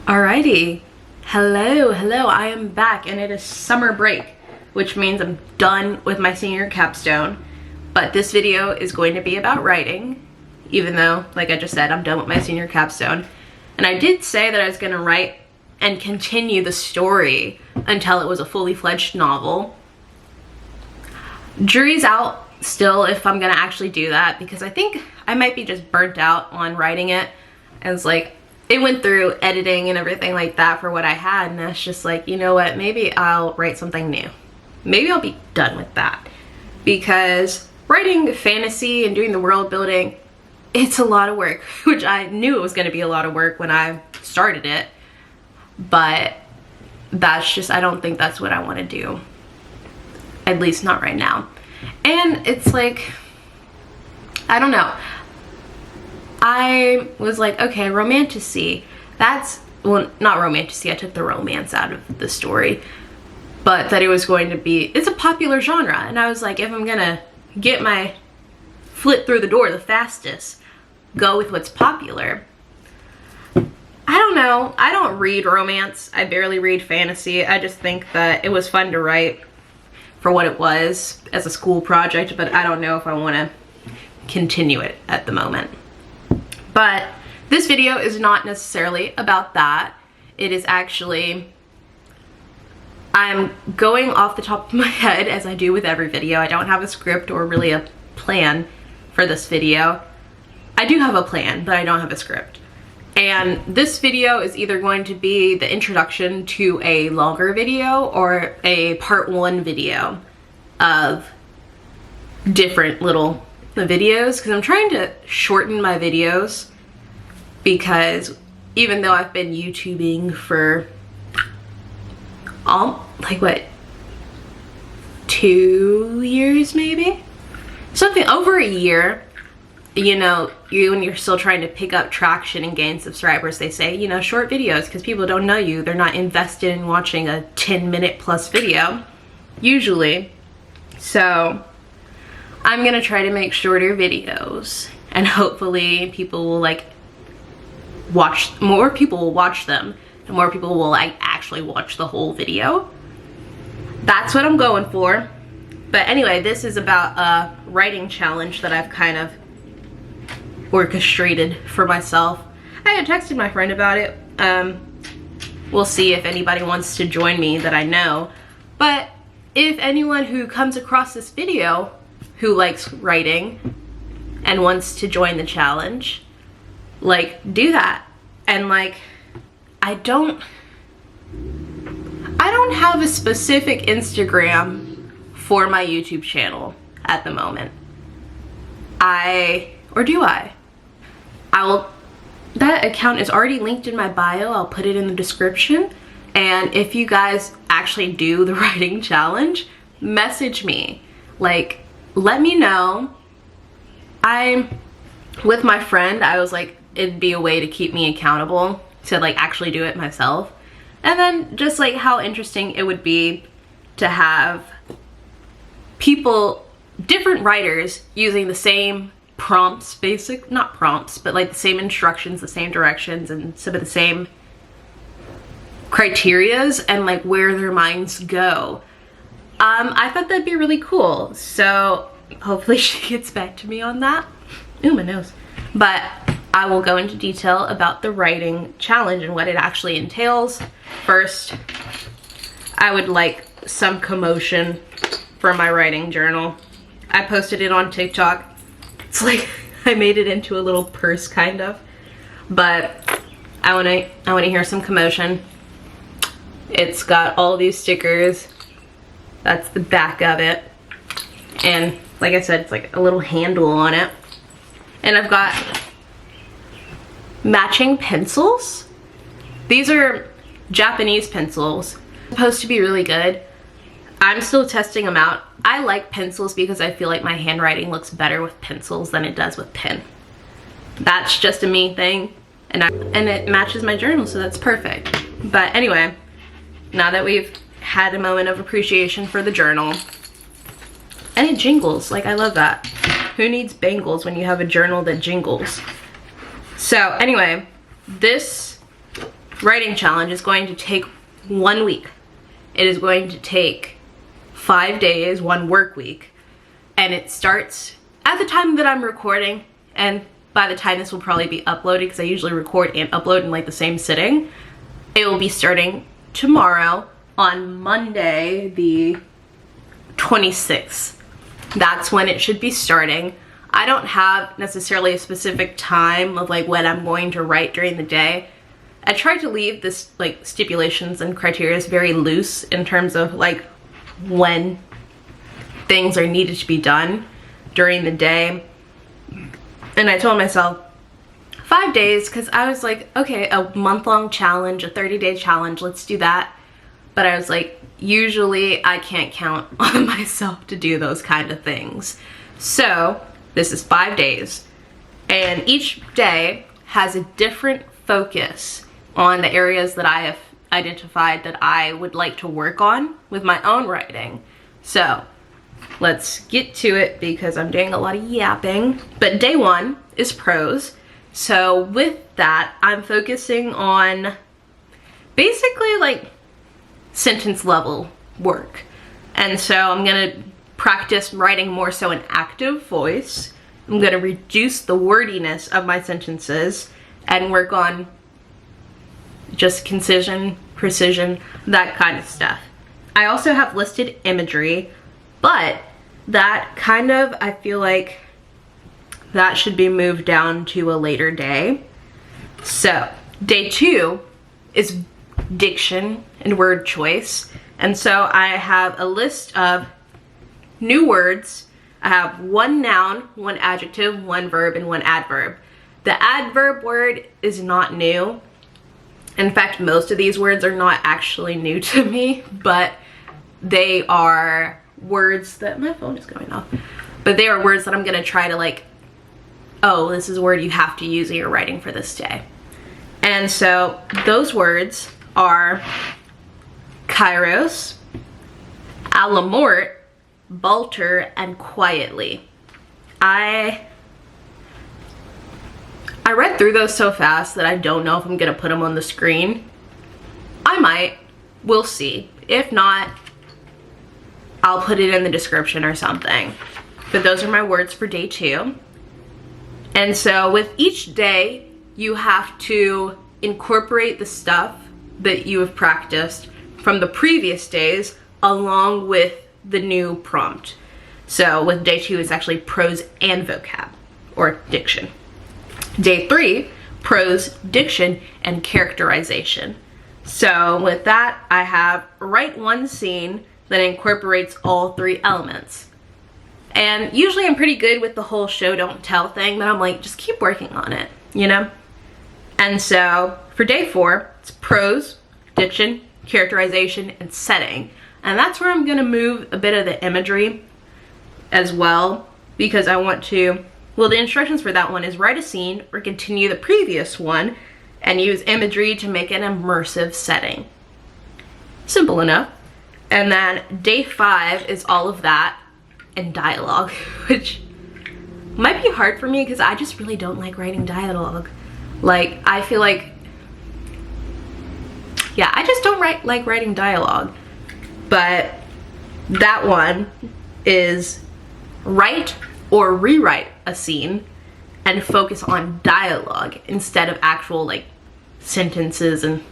Alrighty, hello, I am back and it is summer break, which means I'm done with my senior capstone. But this video is going to be about writing, even though, like I just said, I'm done with my senior capstone. And I did say that I was gonna write and continue the story until it was a fully fledged novel. Jury's out still if I'm gonna actually do that, because I think I might be just burnt out on writing it. And it's like, it went through editing and everything like that for what I had, and it's just like, you know what, maybe I'll write something new. Maybe I'll be done with that, because writing fantasy and doing the world building, it's a lot of work, which I knew it was going to be a lot of work when I started it, but that's just, I don't think that's what I want to do, at least not right now. And it's like, I don't know, I was like, okay, romantasy, that's, well, not romantasy, I took the romance out of the story, but that it was going to be, it's a popular genre, and I was like, if I'm gonna get my foot through the door the fastest, go with what's popular. I don't know, I don't read romance, I barely read fantasy. I just think that it was fun to write for what it was as a school project, but I don't know if I want to continue it at the moment. But this video is not necessarily about that. It is actually, I'm going off the top of my head, as I do with every video. I don't have a script or really a plan for this video. I do have a plan, but I don't have a script. And this video is either going to be the introduction to a longer video or a part 1 video of different little videos, because I'm trying to shorten my videos, because even though I've been YouTubing for like what, 2 years maybe? Something over a year. You know, when you're still trying to pick up traction and gain subscribers, they say, you know, short videos, because people don't know you. They're not invested in watching a 10-minute plus video, usually. So I'm gonna try to make shorter videos, and hopefully people will like watch, more people will watch them, and more people will like actually watch the whole video. That's what I'm going for. But anyway, this is about a writing challenge that I've kind of orchestrated for myself. I had texted my friend about it. We'll see if anybody wants to join me that I know. But if anyone who comes across this video who likes writing and wants to join the challenge, like, do that. And like, I don't have a specific Instagram for my YouTube channel at the moment. Or do I? That account is already linked in my bio. I'll put it in the description. And if you guys actually do the writing challenge, message me. Like, let me know. With my friend, I was like, it'd be a way to keep me accountable to like actually do it myself. And then just like how interesting it would be to have people, different writers, using the same prompts, not prompts, but like the same instructions, the same directions, and some of the same criterias, and like where their minds go. I thought that'd be really cool, so hopefully she gets back to me on that. Ooh, my nose. But I will go into detail about the writing challenge and what it actually entails. First, I would like some commotion for my writing journal. I posted it on TikTok. It's like I made it into a little purse kind of, but I want to hear some commotion. It's got all these stickers. That's the back of it, and like I said, it's like a little handle on it. And I've got matching pencils. These are Japanese pencils, supposed to be really good. I'm still testing them out. I like pencils because I feel like my handwriting looks better with pencils than it does with pen. That's just a me thing, and it matches my journal, so that's perfect. But anyway, now that we've had a moment of appreciation for the journal, and it jingles, like I love that. Who needs bangles when you have a journal that jingles? So anyway, this writing challenge is going to take 1 week. It is going to take 5 days, 1 work week, and it starts at the time that I'm recording, and by the time this will probably be uploaded, because I usually record and upload in like the same sitting, it will be starting tomorrow on Monday the 26th. That's when it should be starting. I don't have necessarily a specific time of like when I'm going to write during the day. I try to leave this like stipulations and criteria very loose in terms of like when things are needed to be done during the day. And I told myself 5 days because I was like, okay, a month-long challenge, a 30-day challenge, let's do that. But I was like, usually I can't count on myself to do those kind of things. So this is 5 days, and each day has a different focus on the areas that I have identified that I would like to work on with my own writing. So let's get to it because I'm doing a lot of yapping. But day 1 is prose. So with that, I'm focusing on basically like sentence level work. And so I'm gonna practice writing more so in active voice. I'm gonna reduce the wordiness of my sentences and work on just concision, precision, that kind of stuff. I also have listed imagery, but that kind of, I feel like that should be moved down to a later day. So day 2 is diction and word choice. And so I have a list of new words. I have 1 noun, 1 adjective, 1 verb, and 1 adverb. The adverb word is not new. In fact, most of these words are not actually new to me, but they are words that, my phone is going off, but they are words that I'm gonna try to like, oh, this is a word you have to use in your writing for this day. And so those words are Kairos, Alamort, Balter, and quietly. I read through those so fast that I don't know if I'm gonna put them on the screen. I might, we'll see. If not, I'll put it in the description or something. But those are my words for day 2. And so with each day, you have to incorporate the stuff that you have practiced from the previous days along with the new prompt. So with day 2, it's actually prose and vocab, or diction. Day 3, prose, diction, and characterization. So with that, I have write 1 scene that incorporates all 3 elements. And usually I'm pretty good with the whole show don't tell thing, but I'm like, just keep working on it, you know? And so for day 4, it's prose, diction, characterization, and setting. And that's where I'm gonna move a bit of the imagery as well, because I want to, well, the instructions for that one is write a scene or continue the previous one and use imagery to make an immersive setting. Simple enough. And then day 5 is all of that and dialogue, which might be hard for me because I just really don't like writing dialogue. Like, I feel like, yeah, I just don't like writing dialogue. But that one is write or rewrite a scene and focus on dialogue instead of actual like sentences and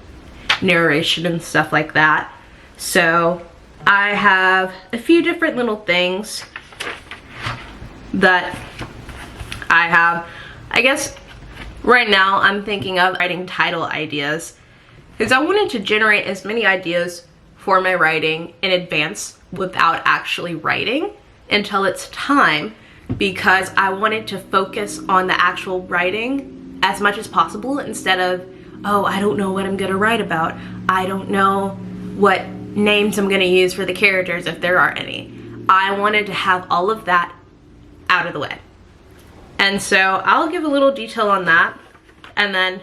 narration and stuff like that. So I have a few different little things that I have. I guess right now I'm thinking of writing title ideas because I wanted to generate as many ideas for my writing in advance without actually writing until it's time, because I wanted to focus on the actual writing as much as possible instead of, oh, I don't know what I'm gonna write about. I don't know what names I'm gonna use for the characters if there are any. I wanted to have all of that out of the way. And so I'll give a little detail on that, and then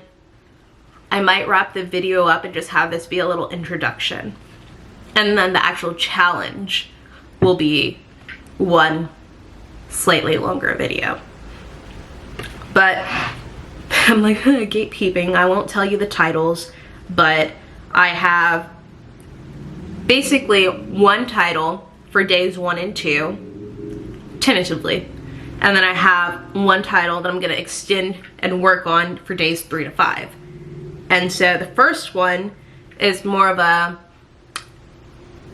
I might wrap the video up and just have this be a little introduction. And then the actual challenge will be one slightly longer video. But I'm like, gatekeeping. I won't tell you the titles, but I have basically one title for days 1 and 2, tentatively. And then I have one title that I'm gonna extend and work on for days 3 to 5. And so the first one is more of a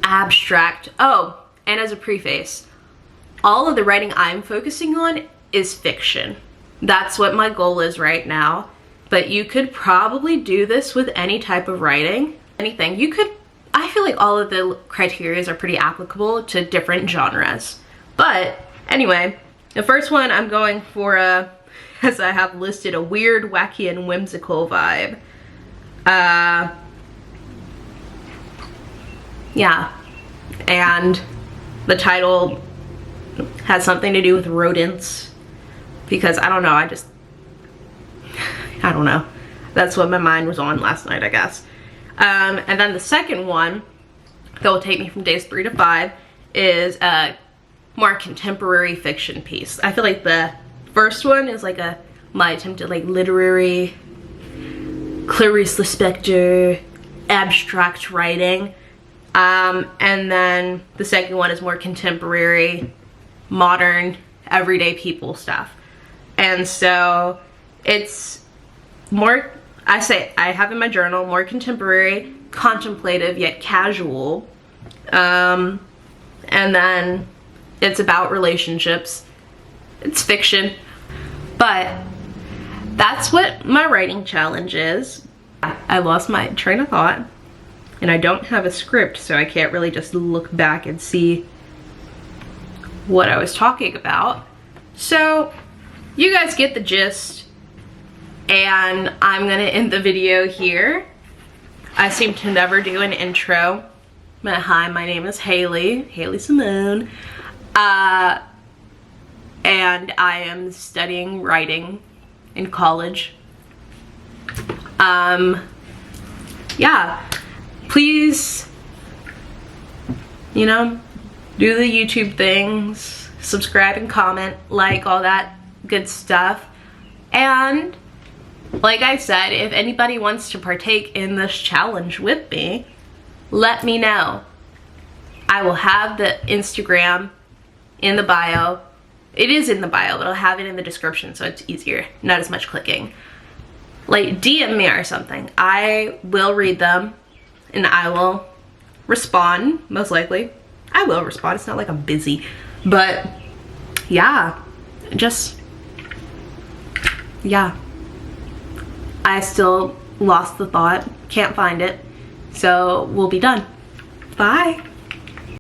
abstract, oh, and as a preface, all of the writing I'm focusing on is fiction. That's what my goal is right now. But you could probably do this with any type of writing, anything. You could, I feel like all of the criteria are pretty applicable to different genres. But anyway, the first one I'm going for as I have listed, a weird, wacky, and whimsical vibe. Yeah, and the title has something to do with rodents, because I don't know, I don't know. That's what my mind was on last night, I guess. And then the second one that will take me from days 3 to 5 is a more contemporary fiction piece. I feel like the first one is like my attempt at like literary, Clarice Lispector, abstract writing. And then the second one is more contemporary, modern, everyday people stuff. And so it's more, I have in my journal, more contemporary, contemplative, yet casual. And then it's about relationships. It's fiction. But that's what my writing challenge is. I lost my train of thought, and I don't have a script, so I can't really just look back and see what I was talking about. So you guys get the gist. And I'm gonna end the video here. I seem to never do an intro. But hi, my name is Haley-Symone. And I am studying writing in college. Yeah, please, you know, do the YouTube things, subscribe and comment, like, all that good stuff. And like I said, if anybody wants to partake in this challenge with me, let me know. I will have the Instagram in the bio. It is in the bio, but I'll have it in the description so it's easier, not as much clicking. Like, DM me or something. I will read them and I will respond, most likely. I will respond, it's not like I'm busy. But yeah, yeah. I still lost the thought, can't find it, so we'll be done. Bye.